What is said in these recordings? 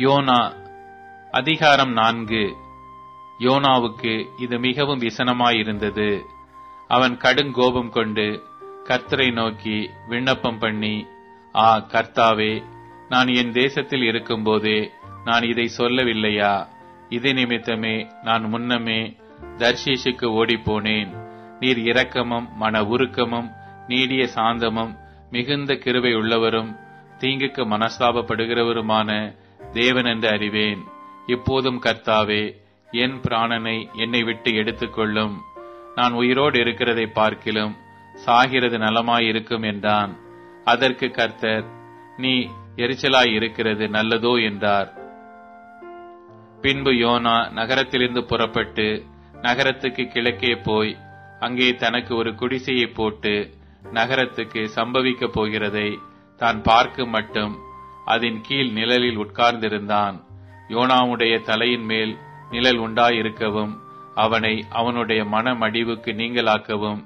YONO அதிகாரம் 4. யோனாவுக்கு இது மிகவும் விசனமாயிருந்தது. அவன் கடுங்கோபம் கொண்டு கர்த்தரை நோக்கி விண்ணப்பம் பண்ணி, கர்த்தாவே, நான் என் தேசத்தில் இருக்கும்போதே நான் இதை சொல்லவில்லையா? இது நிமித்தமே நான் முன்னமே தர்ஷீஷுக்கு ஓடிப்போனேன். நீர் இரக்கமும் மன உருக்கமும் நீடிய சாந்தமும் மிகுந்த கிருபை உள்ளவரும் தீங்குக்கு மனஸ்தாபப்படுகிறவருமான தேவன் என்று அறிவேன். இப்போதும் கர்த்தாவே, என் பிராணனை என்னை விட்டு எடுத்துக்கொள்ளும். நான் உயிரோடு இருக்கிறதை பார்க்கிலும் சாகிறது நலமாயிருக்கும் என்றான். அதற்கு கர்த்தர், நீ எரிச்சலாய் இருக்கிறது நல்லதோ என்றார். பின்பு யோனா நகரத்திலிருந்து புறப்பட்டு நகரத்துக்கு கிழக்கே போய் அங்கே தனக்கு ஒரு குடிசையை போட்டு நகரத்துக்கு சம்பவிக்கப் போகிறதை தான் பார்க்க மட்டும் அதன் கீழ் நிழலில் உட்கார்ந்திருந்தான். யோனாவுடைய தலையின் மேல் நிழல் உண்டாயிருக்கவும் அவனை அவனுடைய மனமடிவுக்கு நீங்களாக்கவும்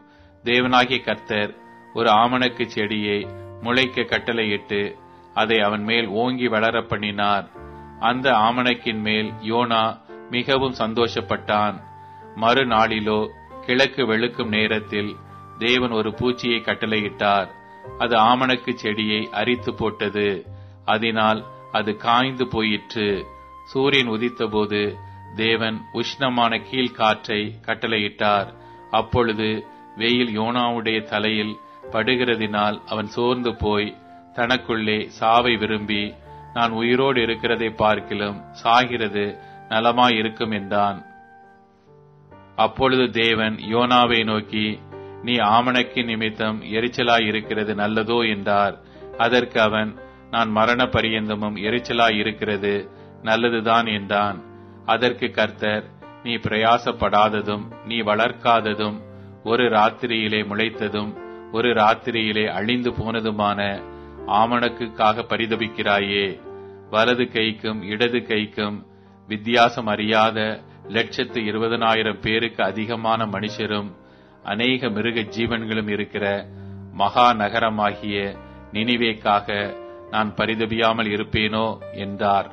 தேவனாகிய கர்த்தர் ஒரு ஆமணக்கு செடியை முளைக்க கட்டளையிட்டு அதை அவன் மேல் ஓங்கி வளர பண்ணினார். அந்த ஆமணக்கின் மேல் யோனா மிகவும் சந்தோஷப்பட்டான். மறுநாளிலோ கிழக்கு வெளுக்கும் நேரத்தில் தேவன் ஒரு பூச்சியை கட்டளையிட்டார். அது ஆமணக்கு செடியை அரித்து போட்டது. அதனால் அது காய்ந்து போயிற்று. சூரியன் உதித்தபோது தேவன் உஷ்ணமான கீழ்காற்றை கட்டளையிட்டார். அப்பொழுது வெயில் யோனாவுடைய தலையில் படுகிறதினால் அவன் சோர்ந்து போய் தனக்குள்ளே சாவை விரும்பி, நான் உயிரோடு இருக்கிறதை பார்க்கிலும் சாகிறது நலமாயிருக்கும் என்றான். அப்பொழுது தேவன் யோனாவை நோக்கி, நீ ஆமணக்கு நிமித்தம் எரிச்சலாய் இருக்கிறது நல்லதோ என்றார். அதற்கு அவன், நான் மரண பரியந்தமும் எரிச்சலாய் இருக்கிறது நல்லதுதான் என்றான். அதற்கு கர்த்தர், நீ பிரயாசப்படாததும் நீ வளர்க்காததும் ஒரு ராத்திரியிலே முளைத்ததும் ஒரு ராத்திரியிலே அழிந்து போனதுமான ஆமணக்குக்காக பரிதபிக்கிறாயே. வலது கைக்கும் இடது கைக்கும் வித்தியாசம் அறியாத 120,000 பேருக்கு அதிகமான மனுஷரும் அநேக மிருக ஜீவன்களும் இருக்கிற மகா நகரமாகிய நினிவேக்காக நான் பரிதபியாமல் இருப்பேனோ என்றார்.